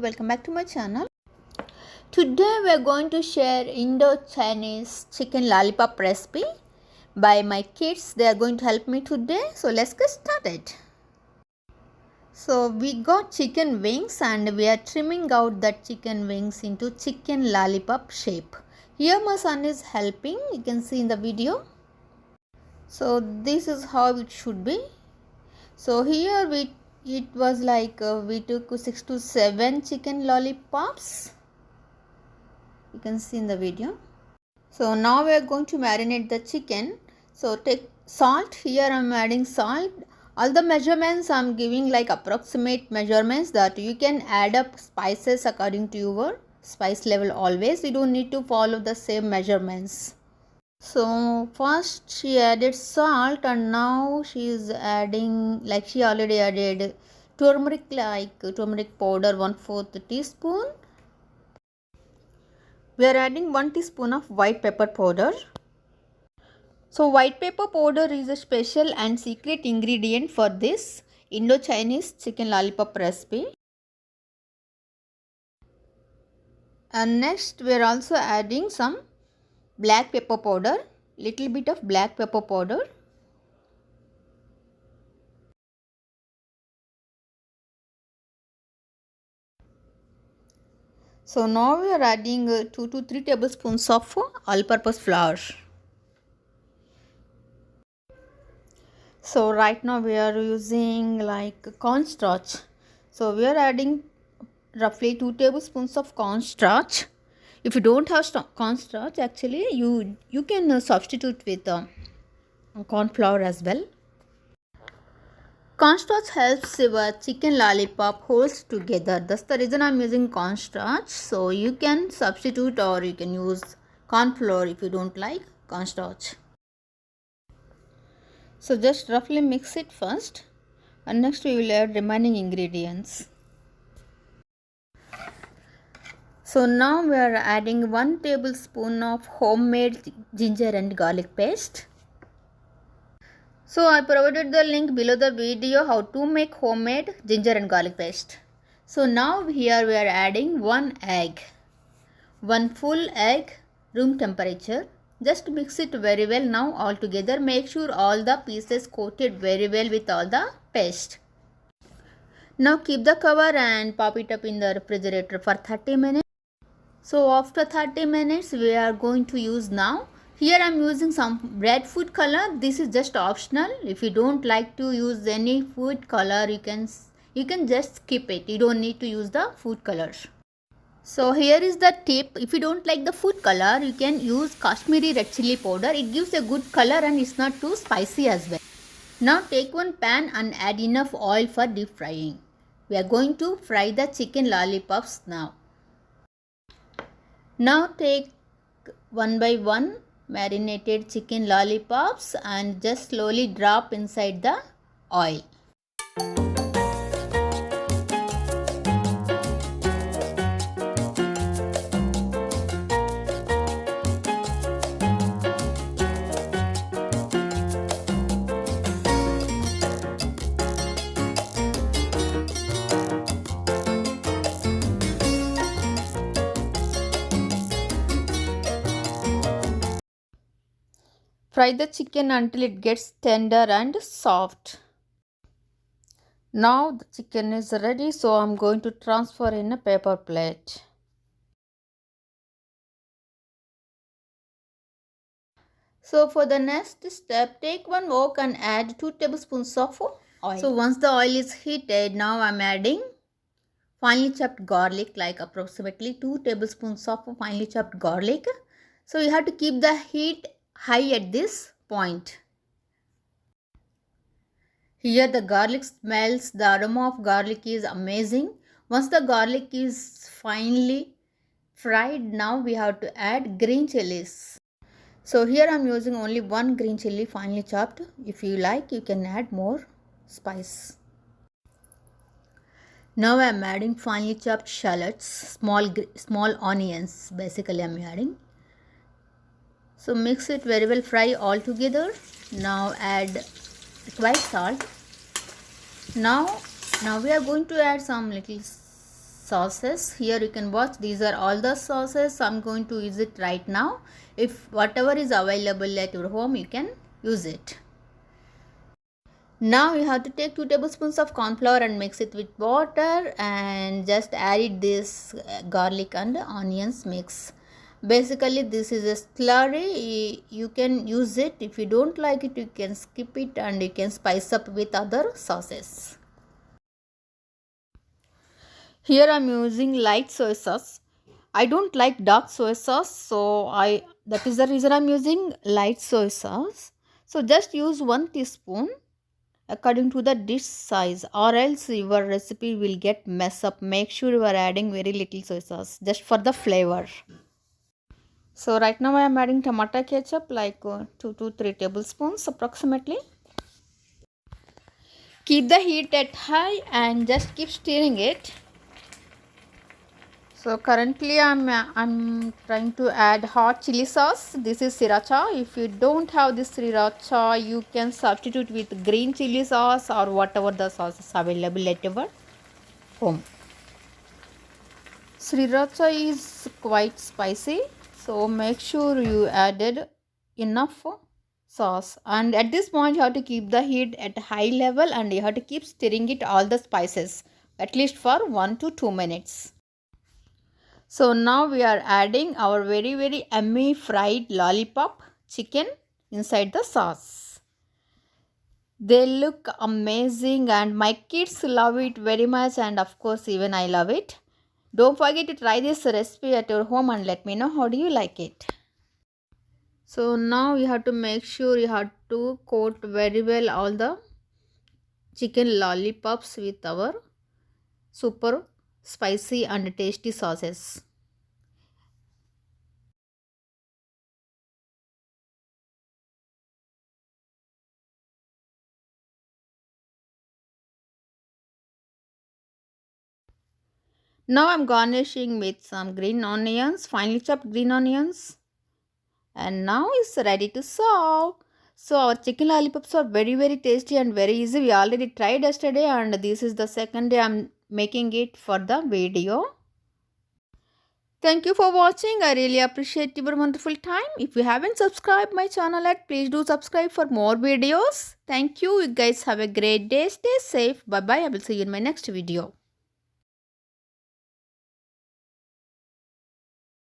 welcome back to my channel. Today we are going to share Indo-Chinese chicken lollipop recipe by my kids. They are going to help me today. So let's get started. So we got chicken wings and we are trimming out that chicken wings into chicken lollipop shape. Here my son is helping. You can see in the video. So this is how it should be. So here it was like we took 6 to 7 chicken lollipops. You can see in the video. So now we are going to marinate the chicken. So take salt. Here I am adding salt. All the measurements I am giving like approximate measurements that you can add up spices according to your spice level always. You don't need to follow the same measurements. So first she added salt and now she is adding, like she already added turmeric powder 1/4 teaspoon. We are adding 1 teaspoon of white pepper powder. So white pepper powder is a special and secret ingredient for this Indo-Chinese chicken lollipop recipe. And next we are also adding some black pepper powder, little bit of black pepper powder. So now we are adding 2 to 3 tablespoons of all-purpose flour. So right now we are using like cornstarch. So we are adding roughly 2 tablespoons of cornstarch. If you don't have cornstarch, actually you can substitute with corn flour as well. Cornstarch helps your chicken lollipop holds together. That's the reason I'm using cornstarch. So you can substitute or you can use corn flour if you don't like cornstarch. So just roughly mix it first and next we will add remaining ingredients. So now we are adding 1 tablespoon of homemade ginger and garlic paste. So I provided the link below the video how to make homemade ginger and garlic paste. So now here we are adding 1 egg. 1 full egg, room temperature. Just mix it very well now all together. Make sure all the pieces coated very well with all the paste. Now keep the cover and pop it up in the refrigerator for 30 minutes. So after 30 minutes we are going to use now. Here I am using some red food color. This is just optional. If you don't like to use any food color, you can just skip it. You don't need to use the food color. So here is the tip. If you don't like the food color, you can use Kashmiri red chili powder. It gives a good color and it's not too spicy as well. Now take one pan and add enough oil for deep frying. We are going to fry the chicken lollipops now. Now take one by one marinated chicken lollipops and just slowly drop inside the oil. Fry the chicken until it gets tender and soft. Now the chicken is ready, so I'm going to transfer in a paper plate. So for the next step, take one wok and add 2 tablespoons of oil. So once the oil is heated, now I'm adding finely chopped garlic, like approximately 2 tablespoons of finely chopped garlic. So you have to keep the heat high at this point. Here the garlic smells, the aroma of garlic is amazing. Once the garlic is finely fried, now we have to add green chilies. So here I am using only 1 green chili finely chopped. If you like, you can add more spice. Now I am adding finely chopped shallots, small onions basically I am adding. So mix it very well, fry all together. Now add white salt. Now we are going to add some little sauces. Here you can watch, these are all the sauces. I'm going to use it right now. If whatever is available at your home, you can use it. Now you have to take 2 tablespoons of corn flour and mix it with water and just add this garlic and onions mix. Basically this is a slurry. You can use it. If you don't like it, you can skip it and you can spice up with other sauces. Here I am using light soy sauce. I don't like dark soy sauce, so that is the reason I am using light soy sauce. So just use 1 teaspoon according to the dish size, or else your recipe will get mess up. Make sure you are adding very little soy sauce just for the flavor. So right now I am adding tomato ketchup like 2 to 3 tablespoons approximately. Keep the heat at high and just keep stirring it. So currently I'm trying to add hot chili sauce. This is sriracha. If you don't have this sriracha, you can substitute with green chili sauce or whatever the sauce is available at your home. Sriracha is quite spicy, so make sure you added enough sauce. And at this point you have to keep the heat at high level and you have to keep stirring it all the spices at least for 1 to 2 minutes. So now we are adding our very yummy fried lollipop chicken inside the sauce. They look amazing and my kids love it very much, and of course even I love it. Don't forget to try this recipe at your home and let me know how do you like it. So now you have to make sure you have to coat very well all the chicken lollipops with our super spicy and tasty sauces. Now I'm garnishing with some green onions, finely chopped green onions. And now it's ready to serve. So our chicken lollipops are very tasty and very easy. We already tried yesterday and this is the second day I'm making it for the video. Thank you for watching. I really appreciate your wonderful time. If you haven't subscribed my channel yet, please do subscribe for more videos. Thank you. You guys have a great day. Stay safe. Bye bye. I will see you in my next video.